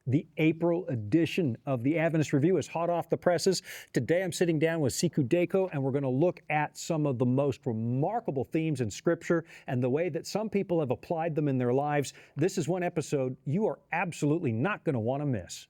The April edition of the Adventist Review is hot off the presses. Today I'm sitting down with Sikhu Daco, and we're going to look at some of the most remarkable themes in Scripture and the way that some people have applied them in their lives. This is one episode you are absolutely not going to want to miss.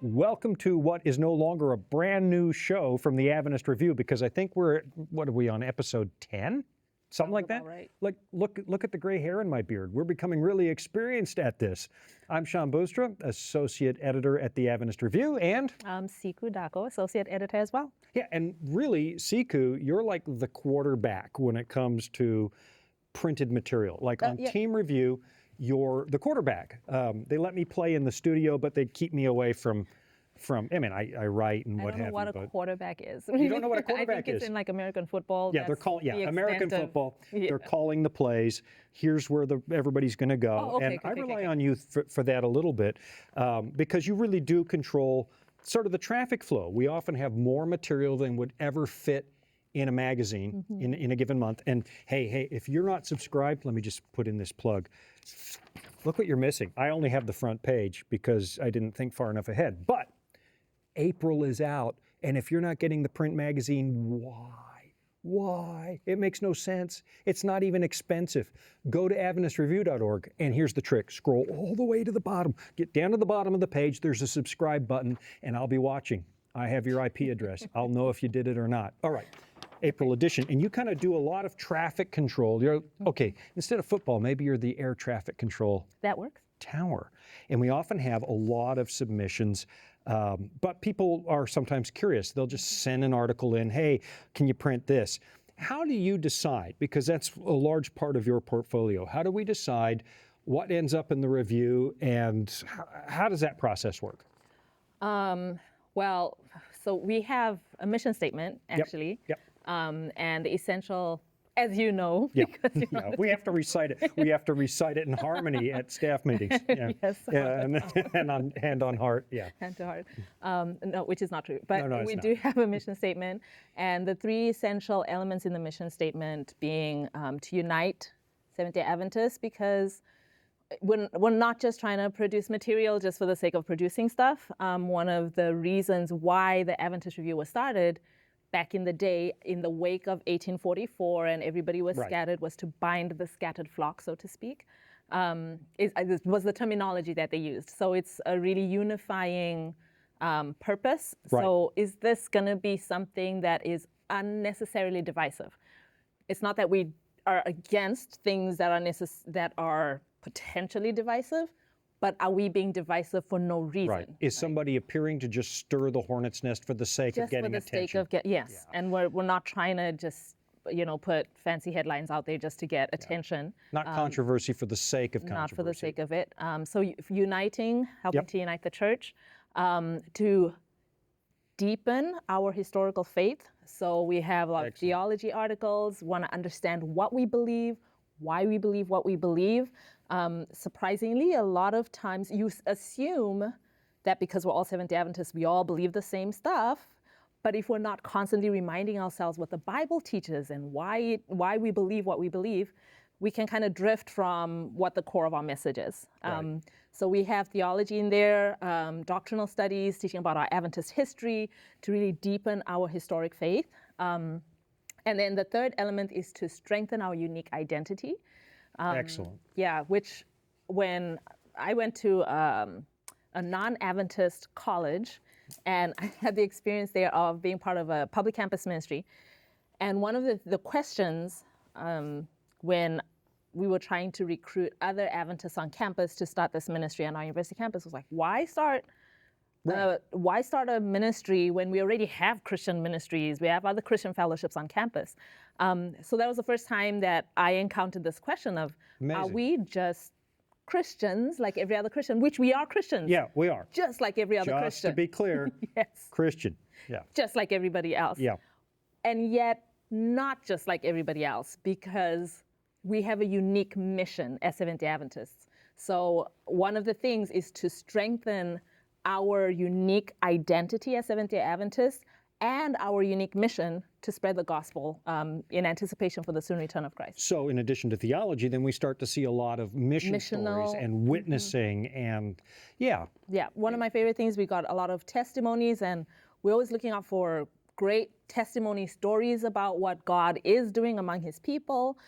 Welcome to what is no longer a brand new show from the Adventist Review, because I think we're, what are we on, episode 10? Something like that? Right. Like, look at the gray hair in my beard. We're becoming really experienced at this. I'm Shawn Boonstra, Associate Editor at the Adventist Review, and I'm Sikhu Daco, Associate Editor as well. yeah, and really, Sikhu, you're like the quarterback when it comes to printed material. Like on Team Review, you're the quarterback. They let me play in the studio, but they keep me away from. I mean, I write and what have you. I don't know what a quarterback is. You don't know what a quarterback I think it's in like American football. Yeah, they're calling. Yeah, American football. They're calling the plays. Here's where everybody's going to go, and I rely on you for that a little bit, because you really do control sort of the traffic flow. We often have more material than would ever fit in a magazine in a given month. And hey, if you're not subscribed, let me just put in this plug. Look what you're missing. I only have the front page because I didn't think far enough ahead. But April is out, and if you're not getting the print magazine, why? It makes no sense. It's not even expensive. Go to AdventistReview.org, and here's the trick. Scroll all the way to the bottom. Get down to the bottom of the page. There's a subscribe button, and I'll be watching. I have your IP address. I'll know if you did it or not. All right. April edition, and you kind of do a lot of traffic control. You're okay. Instead of football, maybe you're the air traffic control. That works. Tower, and we often have a lot of submissions, but people are sometimes curious. They'll just send an article in. Hey, can you print this? How do you decide? Because that's a large part of your portfolio. How do we decide what ends up in the review, and how does that process work? Well, so we have a mission statement actually. Yep. And the essential, as you know, We have to recite it. We have to recite it in harmony at staff meetings. Yeah. Yes. And on hand on heart. Yeah. Hand to heart. No, which is not true. But No, we do have a mission statement, and the three essential elements in the mission statement being to unite Seventh-day Adventists, because we're not just trying to produce material just for the sake of producing stuff. One of the reasons why the Adventist Review was started back in the day, in the wake of 1844, and everybody was scattered, was to bind the scattered flock, so to speak. This was the terminology that they used. So it's a really unifying purpose. Right. So is this going to be something that is unnecessarily divisive? It's not that we are against things that are potentially divisive, but are we being divisive for no reason? Right. Is somebody appearing to just stir the hornet's nest for the sake of getting attention? Just for the sake of yes. Yeah. And we're not trying to just put fancy headlines out there just to get attention. Not controversy for the sake of controversy. Not for the sake of it. So uniting, helping to unite the church, to deepen our historical faith. So we have a lot of theology articles, want to understand what we believe, why we believe what we believe. Surprisingly, a lot of times you assume that because we're all Seventh-day Adventists, we all believe the same stuff. But if we're not constantly reminding ourselves what the Bible teaches and why we believe what we believe, we can kind of drift from what the core of our message is. Right. So we have theology in there, doctrinal studies, teaching about our Adventist history to really deepen our historic faith. And then the third element is to strengthen our unique identity. Excellent. Yeah, which when I went to a non-Adventist college, and I had the experience there of being part of a public campus ministry. And one of the questions when we were trying to recruit other Adventists on campus to start this ministry on our university campus was like, why start a ministry when we already have Christian ministries? We have other Christian fellowships on campus. So that was the first time that I encountered this question of, are we just Christians like every other Christian, which we are Christians. Yeah, we are. Just like every other Christian. Just to be clear, yes. Christian. Yeah. Just like everybody else. Yeah. And yet not just like everybody else, because we have a unique mission as Seventh-day Adventists. So one of the things is to strengthen our unique identity as Seventh-day Adventists and our unique mission to spread the gospel in anticipation for the soon return of Christ. So in addition to theology, then we start to see a lot of missional stories and witnessing and Yeah, one of my favorite things, we got a lot of testimonies, and we're always looking out for great testimony stories about what God is doing among his people,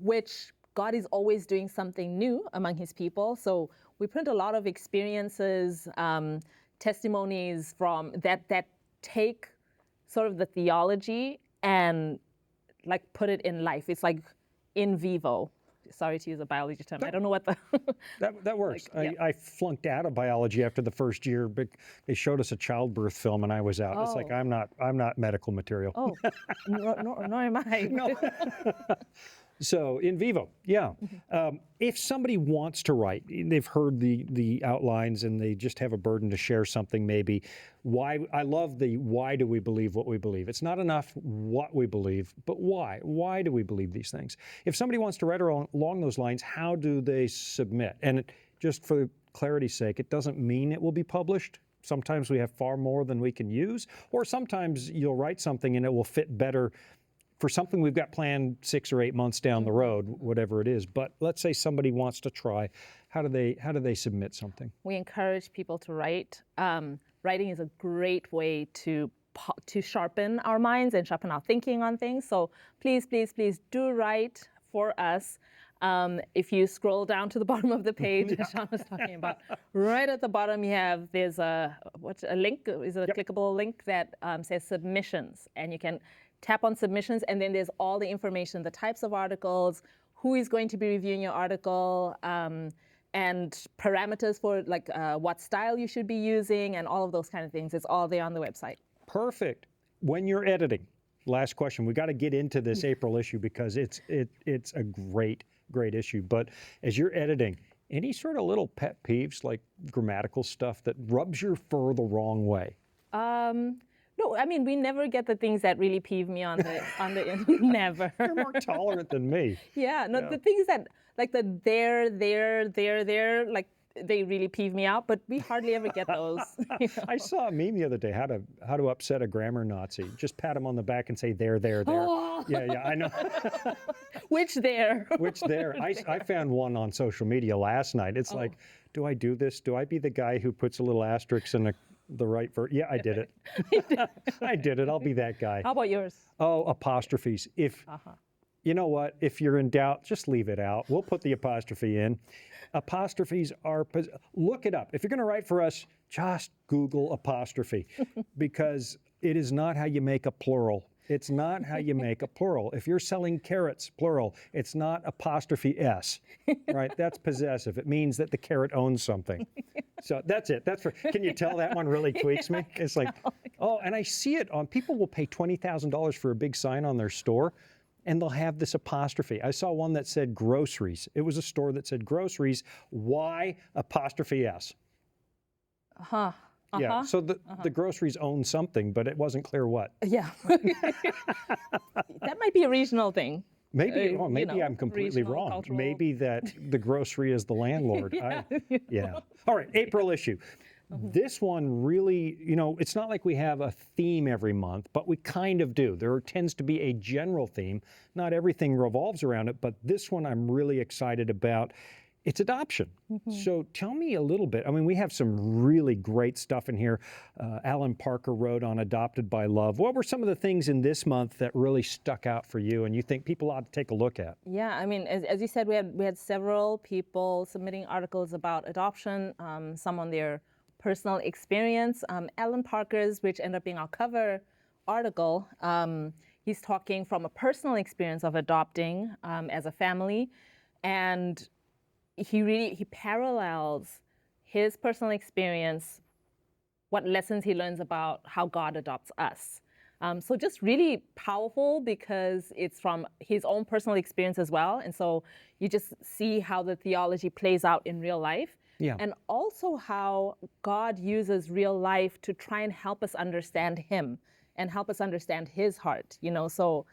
which God is always doing something new among his people. So we print a lot of experiences, testimonies from that take sort of the theology and like put it in life. It's like in vivo. Sorry to use a biology term. I don't know what the... That works. Like, I flunked out of biology after the first year, but they showed us a childbirth film and I was out. It's like, I'm not medical material. Oh, nor am I. No. So in vivo, yeah. If somebody wants to write, they've heard the outlines and they just have a burden to share something maybe. I love the why do we believe what we believe. It's not enough what we believe, but why. Why do we believe these things? If somebody wants to write along those lines, how do they submit? And just for clarity's sake, it doesn't mean it will be published. Sometimes we have far more than we can use, or sometimes you'll write something and it will fit better for something we've got planned 6 or 8 months down the road, whatever it is. But let's say somebody wants to try. How do they submit something? We encourage people to write. Writing is a great way to sharpen our minds and sharpen our thinking on things. So please, please, please do write for us. If you scroll down to the bottom of the page, as Shawn was talking about, right at the bottom there's a link. Is it a clickable link that says submissions, and you can tap on submissions, and then there's all the information, the types of articles, who is going to be reviewing your article, and parameters for like what style you should be using, and all of those kind of things. It's all there on the website. Perfect. When you're editing, last question. We got to get into this April issue because it's a great issue. But as you're editing, any sort of little pet peeves, like grammatical stuff that rubs your fur the wrong way? No, I mean, we never get the things that really peeve me on the never. You're more tolerant than me. Yeah, no, the things that, like the there, like they really peeve me out, but we hardly ever get those. You know? I saw a meme the other day, how to upset a grammar Nazi. Just pat him on the back and say, there. Oh. Yeah, I know. Which there? Which there? I found one on social media last night. It's like, do I do this? Do I be the guy who puts a little asterisk in the right verb? Yeah, I did it. I did it. I'll be that guy. How about yours? Oh, apostrophes. You know what? If you're in doubt, just leave it out. We'll put the apostrophe in. Apostrophes are, look it up. If you're going to write for us, just Google apostrophe because it is not how you make a plural. It's not how you make a plural. If you're selling carrots, plural, it's not apostrophe S, right? That's possessive. It means that the carrot owns something. So that's it. Can you tell that one really tweaks me? It's like, oh, and I see it on, people will pay $20,000 for a big sign on their store, and they'll have this apostrophe. I saw one that said groceries. It was a store that said groceries, Y apostrophe S. Yeah, so the groceries own something, but it wasn't clear what. Yeah. That might be a regional thing. Maybe I'm completely wrong. Cultural. Maybe that the grocery is the landlord. Yeah. All right, April issue. This one really, it's not like we have a theme every month, but we kind of do. There tends to be a general theme. Not everything revolves around it, but this one I'm really excited about. It's adoption. So tell me a little bit. I mean, we have some really great stuff in here. Alan Parker wrote on Adopted by Love. What were some of the things in this month that really stuck out for you and you think people ought to take a look at? Yeah, I mean, as you said, we had several people submitting articles about adoption, some on their personal experience. Alan Parker's, which ended up being our cover article, he's talking from a personal experience of adopting as a family, and he parallels his personal experience, what lessons he learns about how God adopts us. So just really powerful because it's from his own personal experience as well. And so you just see how the theology plays out in real life. Yeah. And also how God uses real life to try and help us understand him and help us understand his heart, so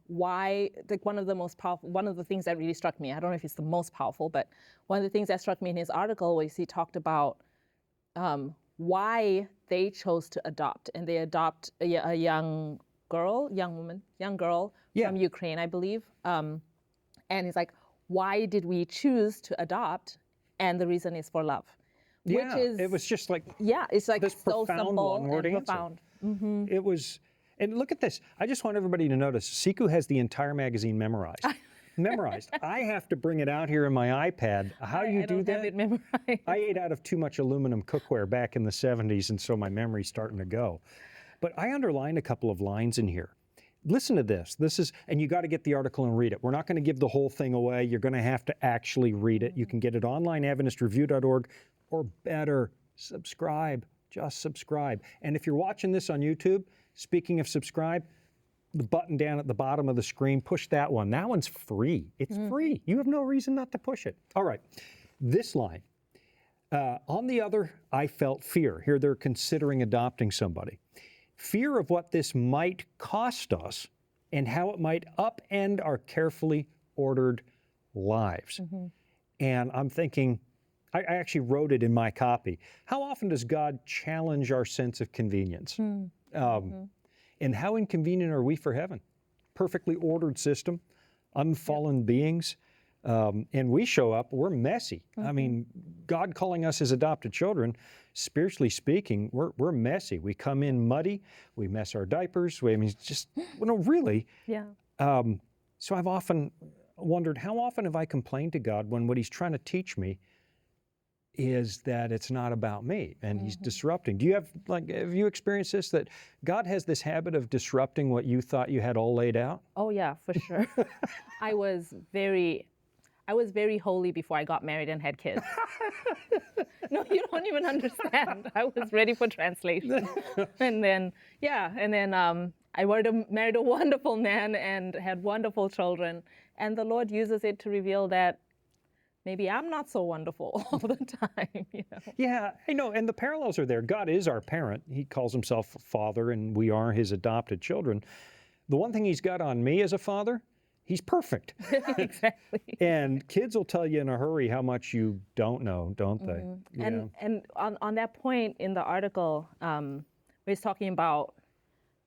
why, like one of the things that really struck me, I don't know if it's the most powerful, but one of the things that struck me in his article was he talked about why they chose to adopt, and they adopt a young girl from Ukraine, I believe. And he's like, why did we choose to adopt? And the reason is for love. Yeah, which is, it was just like it's like this so profound simple one-word and answer. profound. Mm-hmm. It was, and look at this. I just want everybody to notice, Sikhu has the entire magazine memorized. Memorized. I have to bring it out here in my iPad. How do you do that? I don't have it memorized. I ate out of too much aluminum cookware back in the 70s, and so my memory's starting to go. But I underlined a couple of lines in here. Listen to this. This is, and you got to get the article and read it. We're not going to give the whole thing away. You're going to have to actually read it. You can get it online, AdventistReview.org, or better, subscribe. Just subscribe. And if you're watching this on YouTube, speaking of subscribe, the button down at the bottom of the screen, push that one. That one's free. It's free. You have no reason not to push it. All right. This line. On the other, I felt fear. Here they're considering adopting somebody. Fear of what this might cost us and how it might upend our carefully ordered lives. And I'm thinking, I actually wrote it in my copy. How often does God challenge our sense of convenience? And how inconvenient are we for heaven? Perfectly ordered system, unfallen beings. And we show up, we're messy. I mean, God calling us his adopted children, spiritually speaking, we're messy. We come in muddy, we mess our diapers. I mean, just, well, no, really. Yeah. So I've often wondered, how often have I complained to God when what he's trying to teach me is that it's not about me and he's disrupting? Do you have you experienced this, that God has this habit of disrupting what you thought you had all laid out? Oh yeah, for sure. I was very holy before I got married and had kids. No, you don't even understand. I was ready for translation. And then I married a wonderful man and had wonderful children. And the Lord uses it to reveal that maybe I'm not so wonderful all the time, you know? Yeah, I know, and the parallels are there. God is our parent. He calls himself Father, and we are his adopted children. The one thing he's got on me as a father, he's perfect. Exactly. And kids will tell you in a hurry how much you don't know, don't they? And on that point in the article, he's talking about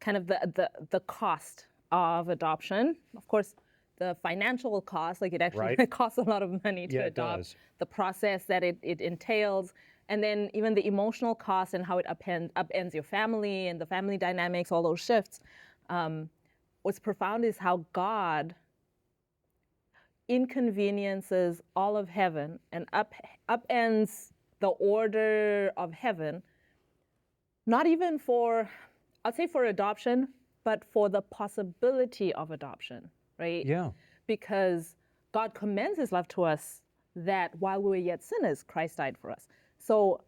kind of the cost of adoption. Of course, the financial cost, like it actually costs a lot of money to adopt, the process that it entails, and then even the emotional cost and how it upends your family and the family dynamics, all those shifts. What's profound is how God inconveniences all of heaven and upends the order of heaven, not even for, I'd say for adoption, but for the possibility of adoption. Right? Yeah. Because God commends his love to us that while we were yet sinners, Christ died for us. So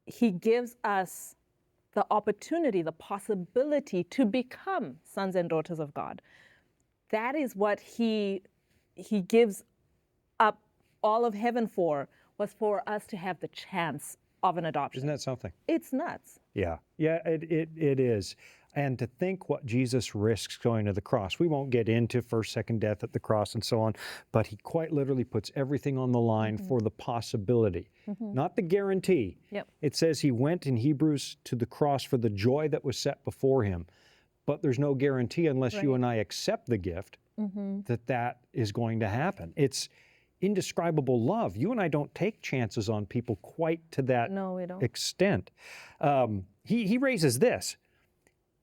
he gives us the opportunity, the possibility to become sons and daughters of God. That is what he gives up all of heaven for, was for us to have the chance of an adoption. Isn't that something? It's nuts. Yeah. Yeah, it is. And to think what Jesus risks going to the cross. We won't get into first, second death at the cross and so on, but he quite literally puts everything on the line for the possibility, not the guarantee. Yep. It says he went in Hebrews to the cross for the joy that was set before him, but there's no guarantee unless you and I accept the gift that is going to happen. It's indescribable love. You and I don't take chances on people quite to that extent. He raises this.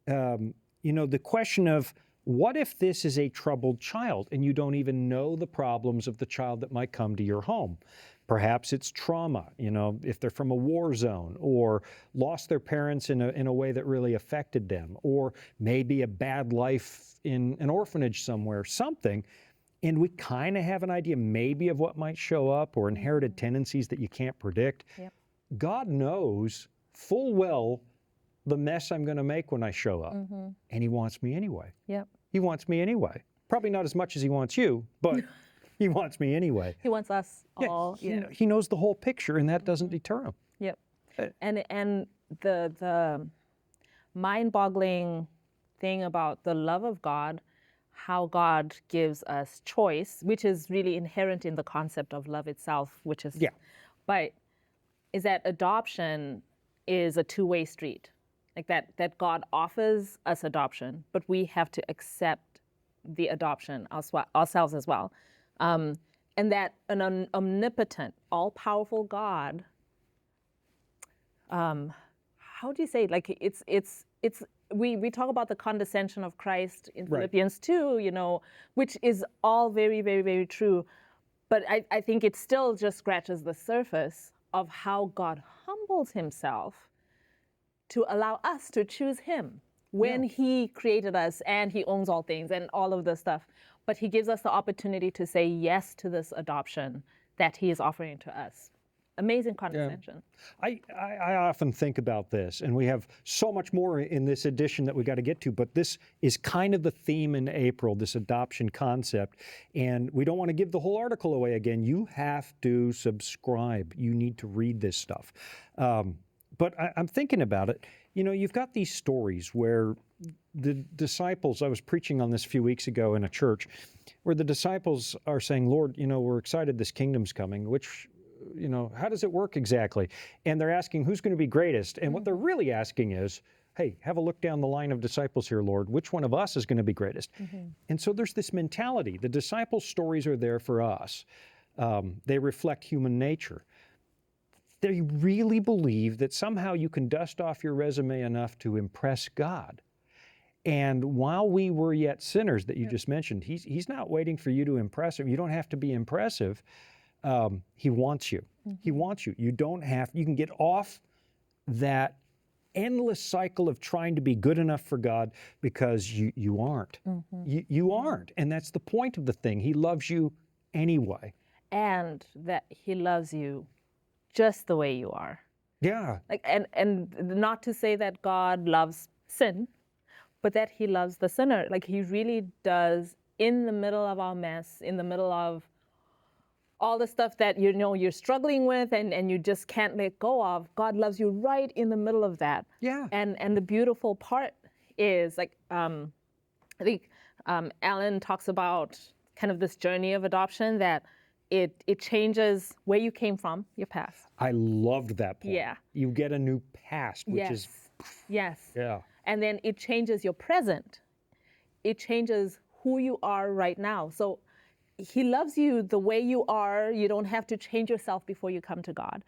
The question of, what if this is a troubled child and you don't even know the problems of the child that might come to your home? Perhaps it's trauma, if they're from a war zone, or lost their parents in a way that really affected them, or maybe a bad life in an orphanage somewhere, something. And we kind of have an idea maybe of what might show up, or inherited tendencies that you can't predict. Yep. God knows full well the mess I'm going to make when I show up. And he wants me anyway. Yep. He wants me anyway. Probably not as much as he wants you, but he wants me anyway. He wants us all. He knows the whole picture, and that doesn't deter him. Yep. And the mind-boggling thing about the love of God, how God gives us choice, which is really inherent in the concept of love itself, which is, but is that adoption is a two-way street, like that God offers us adoption, but we have to accept the adoption ourselves as well. And that an omnipotent, all-powerful God, how do you say, like we talk about the condescension of Christ in Philippians 2, which is all very, very, very true. But I think it still just scratches the surface of how God humbles himself to allow us to choose him when he created us and he owns all things and all of this stuff. But he gives us the opportunity to say yes to this adoption that he is offering to us. Amazing condescension. I often think about this, and we have so much more in this edition that we got to get to, but this is kind of the theme in April, this adoption concept, and we don't want to give the whole article away again. You have to subscribe. You need to read this stuff. But I'm thinking about it. You've got these stories where the disciples, I was preaching on this a few weeks ago in a church, where the disciples are saying, Lord, we're excited this kingdom's coming, which how does it work exactly? And they're asking, who's going to be greatest? And what they're really asking is, hey, have a look down the line of disciples here, Lord. Which one of us is going to be greatest? And so there's this mentality. The disciples' stories are there for us. They reflect human nature. They really believe that somehow you can dust off your resume enough to impress God. And while we were yet sinners that you just mentioned, he's not waiting for you to impress him. You don't have to be impressive. He wants you. He wants you. You can get off that endless cycle of trying to be good enough for God because you aren't. You aren't. And that's the point of the thing. He loves you anyway. And that he loves you just the way you are. Yeah. And not to say that God loves sin, but that he loves the sinner. Like he really does, in the middle of our mess, in the middle of all the stuff that you're struggling with and you just can't let go of, God loves you right in the middle of that. Yeah. And the beautiful part is, like, I think Alan talks about kind of this journey of adoption, that it changes where you came from, your past. I loved that point. Yeah. You get a new past, which is... Yes. Yeah. And then it changes your present. It changes who you are right now. So he loves you the way you are. You don't have to change yourself before you come to God.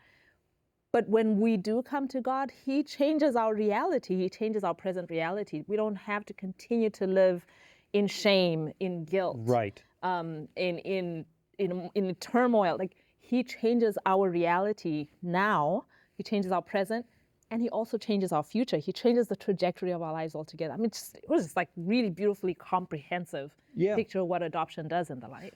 But when we do come to God, he changes our reality. He changes our present reality. We don't have to continue to live in shame, in guilt, right? In turmoil. Like, he changes our reality now. He changes our present, and he also changes our future. He changes the trajectory of our lives altogether. I mean, it was just like really beautifully comprehensive picture of what adoption does in the life.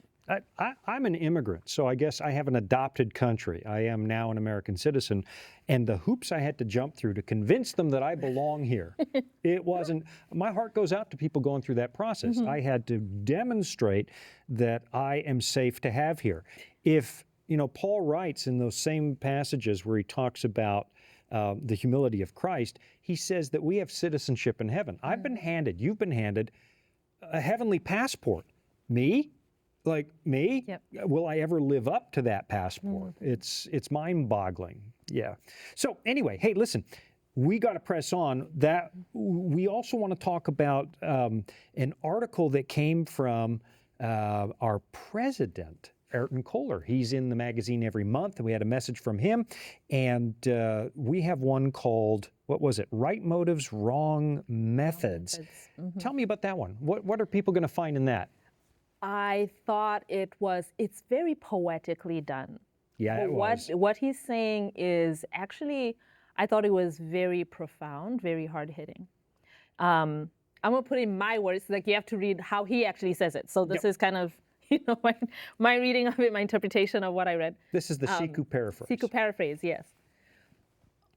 I'm an immigrant, so I guess I have an adopted country. I am now an American citizen, and the hoops I had to jump through to convince them that I belong here, it wasn't, my heart goes out to people going through that process. I had to demonstrate that I am safe to have here. If, Paul writes in those same passages where he talks about the humility of Christ, he says that we have citizenship in heaven. I've been handed, you've been handed a heavenly passport. Me? Like me? Yep. Will I ever live up to that passport? It's mind-boggling. Yeah. So anyway, hey, listen, we got to press on. That we also want to talk about an article that came from our president, Erton Kohler. He's in the magazine every month, and we had a message from him. And we have one called, what was it? Right Motives, Wrong Methods. Tell me about that one. What are people going to find in that? I thought it's very poetically done. Yeah, it was. What he's saying is actually, I thought it was very profound, very hard-hitting. I'm going to put in my words, like you have to read how he actually says it. So this is kind of, my reading of it, my interpretation of what I read. This is the Sikhu paraphrase. Sikhu paraphrase, yes.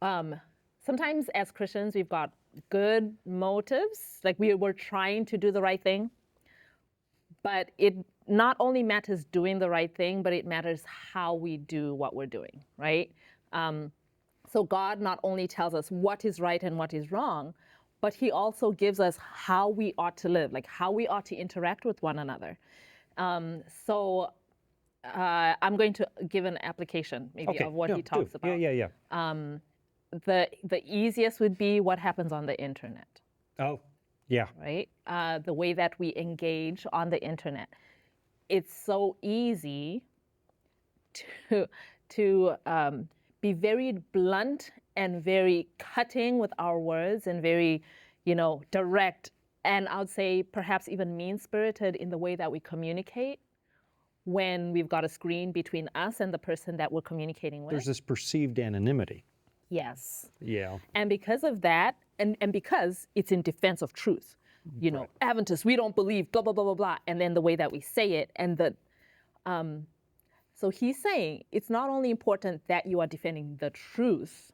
Sometimes as Christians, we've got good motives, like we're trying to do the right thing. But it not only matters doing the right thing, but it matters how we do what we're doing, right? So God not only tells us what is right and what is wrong, but he also gives us how we ought to live, like how we ought to interact with one another. I'm going to give an application maybe of what he talks about. Yeah. the easiest would be what happens on the internet. Oh, yeah. Right? The way that we engage on the internet. It's so easy to be very blunt and very cutting with our words and very, direct, and I would say perhaps even mean-spirited in the way that we communicate when we've got a screen between us and the person that we're communicating with. There's this perceived anonymity. Yes. Yeah. And because of that, and because it's in defense of truth, Right. Adventists, we don't believe blah, blah, blah, blah, blah, and then the way that we say it, and so he's saying it's not only important that you are defending the truth,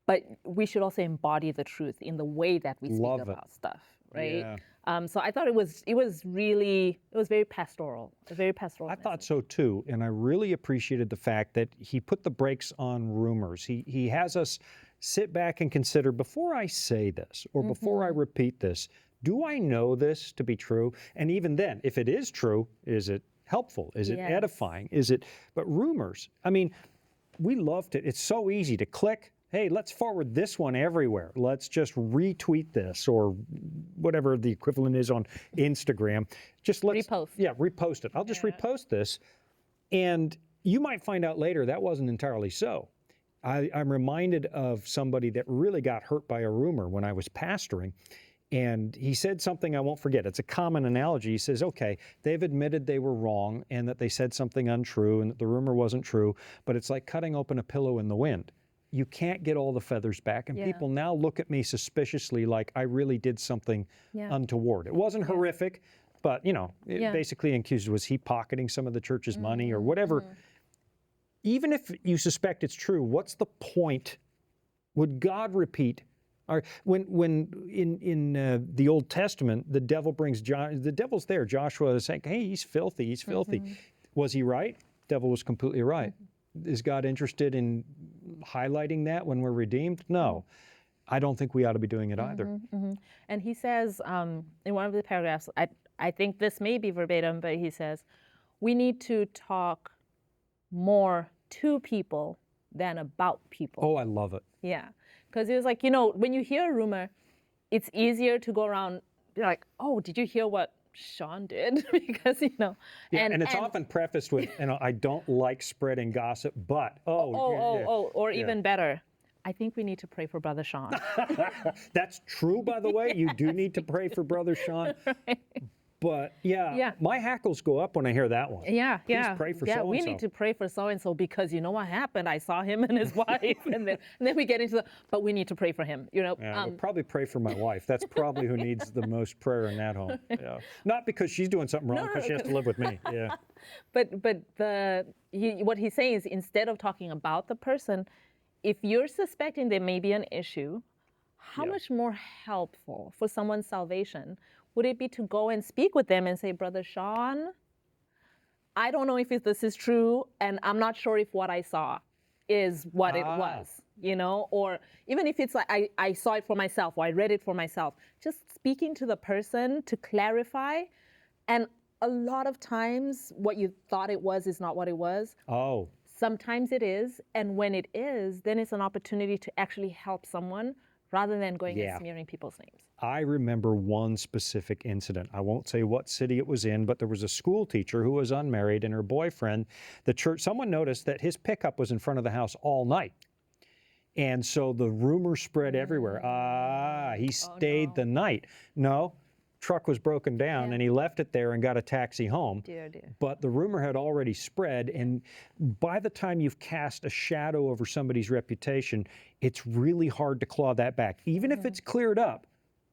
but we should also embody the truth in the way that we speak about stuff, right? Yeah. So I thought it was very pastoral, a very pastoral. I thought so too, and I really appreciated the fact that he put the brakes on rumors. He has us sit back and consider, before I say this or before I repeat this, do I know this to be true? And even then, if it is true, is it helpful? Is it edifying? But rumors, I mean, we loved it. It's so easy to click, hey, let's forward this one everywhere. Let's just retweet this, or whatever the equivalent is on Instagram. Just let's repost. Yeah, repost it. I'll just repost this. And you might find out later that wasn't entirely so. I'm reminded of somebody that really got hurt by a rumor when I was pastoring. And he said something I won't forget. It's a common analogy. He says, okay, they've admitted they were wrong and that they said something untrue and that the rumor wasn't true, but it's like cutting open a pillow in the wind. You can't get all the feathers back. And people now look at me suspiciously like I really did something untoward. It wasn't horrific, but, it basically accused, was he pocketing some of the church's money or whatever? Even if you suspect it's true, what's the point? Would God repeat? Or when in the Old Testament, the devil brings the devil's there. Joshua is saying, hey, he's filthy, he's filthy. Was he right? Devil was completely right. Is God interested in highlighting that when we're redeemed? No. I don't think we ought to be doing it either. And he says in one of the paragraphs, I think this may be verbatim, but he says, we need to talk more to people than about people. Oh, I love it. Yeah. Because it was like, when you hear a rumor, it's easier to go around, you're like, oh, did you hear what Shawn did? Because, Yeah, and it's often prefaced with, I don't like spreading gossip, but, or even better, I think we need to pray for Brother Shawn. That's true, by the way. You do need to pray for Brother Shawn. Right. But my hackles go up when I hear that one. Yeah, Please pray for so-and-so. We need to pray for so-and-so because you know what happened? I saw him and his wife, and then we get into but we need to pray for him, we'll probably pray for my wife. That's probably who needs the most prayer in that home. Yeah. Not because she's doing something wrong, because she has to live with me. Yeah. But what he's saying is, instead of talking about the person, if you're suspecting there may be an issue, how much more helpful for someone's salvation would it be to go and speak with them and say, Brother Shawn, I don't know if this is true, and I'm not sure if what I saw is what it was, or even if it's like I saw it for myself or I read it for myself, just speaking to the person to clarify. And a lot of times what you thought it was is not what it was. Oh. Sometimes it is, and when it is, then it's an opportunity to actually help someone rather than going and smearing people's names. I remember one specific incident. I won't say what city it was in, but there was a school teacher who was unmarried, and her boyfriend, someone noticed that his pickup was in front of the house all night. And so the rumor spread everywhere. He stayed the night. No, truck was broken down and he left it there and got a taxi home. Dear. But the rumor had already spread, and by the time you've cast a shadow over somebody's reputation, it's really hard to claw that back. Even if it's cleared up,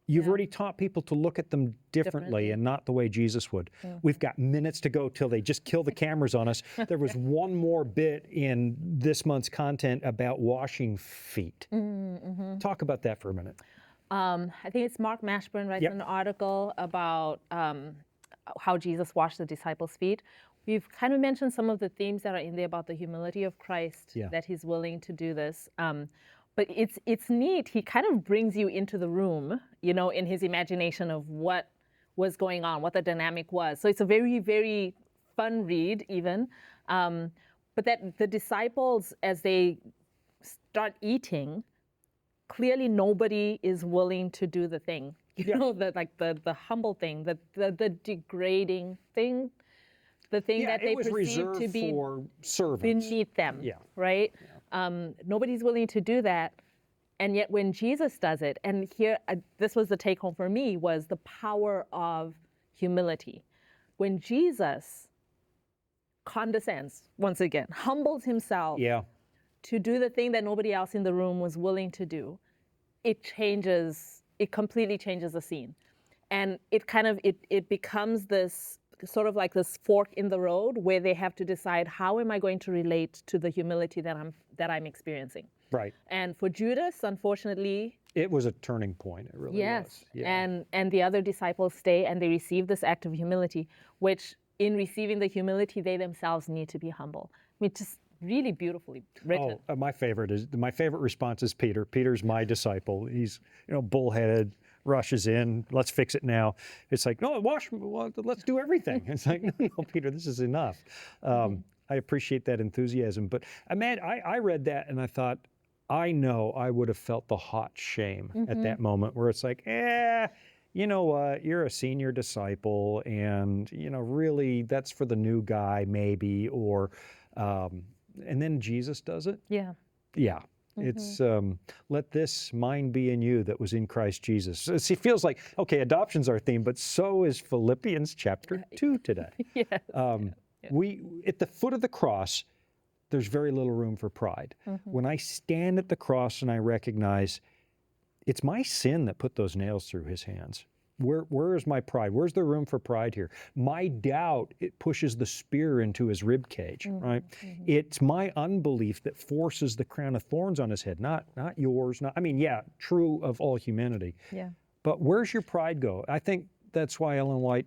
you've already taught people to look at them differently and not the way Jesus would. We've got minutes to go till they just kill the cameras on us. There was one more bit in this month's content about washing feet. Talk about that for a minute. I think it's Mark Mashburn writes an article about how Jesus washed the disciples' feet. We've kind of mentioned some of the themes that are in there about the humility of Christ, that he's willing to do this. But it's neat. He kind of brings you into the room, in his imagination of what was going on, what the dynamic was. So it's a very, very fun read even. But that the disciples, as they start eating, clearly nobody is willing to do the thing. You know, the humble thing, the degrading thing, the thing that they perceive to be for servants beneath them, right? Nobody's willing to do that. And yet when Jesus does it, and here, this was the take home for me, was the power of humility. When Jesus condescends, once again, humbles himself to do the thing that nobody else in the room was willing to do, it completely changes the scene. And it becomes this sort of like this fork in the road where they have to decide, how am I going to relate to the humility that I'm experiencing? Right. And for Judas, unfortunately, it was a turning point. It really was. Yeah. And the other disciples stay and they receive this act of humility, which in receiving the humility, they themselves need to be humble. I mean, just really beautifully written. My favorite response is Peter. Peter's my disciple. He's, bullheaded, rushes in, let's fix it now. It's like, no, let's do everything. It's like, no, Peter, this is enough. I appreciate that enthusiasm. But I read that and I thought, I know I would have felt the hot shame at that moment where it's like, you know what, you're a senior disciple and, really that's for the new guy maybe, or, and then Jesus does it. Yeah. Yeah. It's, let this mind be in you that was in Christ Jesus. So it feels like, okay, adoption's our theme, but so is Philippians chapter 2 today. Yes. We, at the foot of the cross, there's very little room for pride. When I stand at the cross and I recognize it's my sin that put those nails through his hands. Where is my pride? Where's the room for pride here? My doubt, it pushes the spear into his rib cage, right? It's my unbelief that forces the crown of thorns on his head, not yours. True of all humanity. Yeah. But where's your pride go? I think that's why Ellen White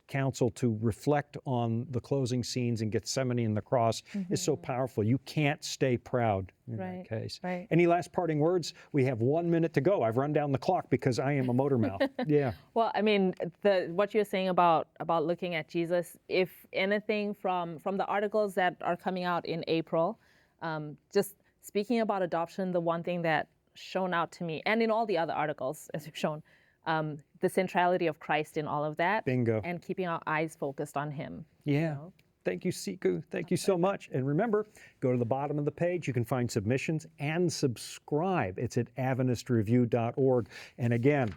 counsel to reflect on the closing scenes in Gethsemane and the cross is so powerful. You can't stay proud in that case. Right. Any last parting words? We have 1 minute to go. I've run down the clock because I am a motor mouth. Yeah. Well, what you're saying about looking at Jesus, if anything from the articles that are coming out in April, just speaking about adoption, the one thing that shone out to me, and in all the other articles, as you've shown, the centrality of Christ in all of that. Bingo. And keeping our eyes focused on him. Yeah. Thank you, Sikhu. Thank you so much. And remember, go to the bottom of the page. You can find submissions and subscribe. It's at adventistreview.org. And again,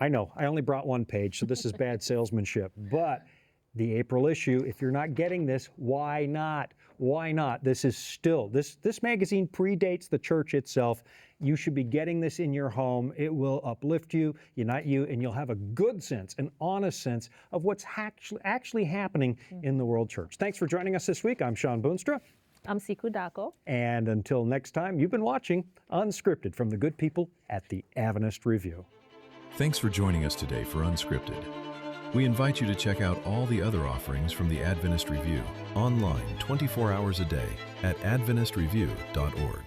I know I only brought one page, so this is bad salesmanship. But the April issue, if you're not getting this, why not? Why not? This is still, this magazine predates the church itself. You should be getting this in your home. It will uplift you, unite you, and you'll have a good sense, an honest sense of what's actually happening in the world church. Thanks for joining us this week. I'm Shawn Boonstra. I'm Sikhu Daco. And until next time, you've been watching Unscripted from the good people at the Adventist Review. Thanks for joining us today for Unscripted. We invite you to check out all the other offerings from the Adventist Review online 24 hours a day at adventistreview.org.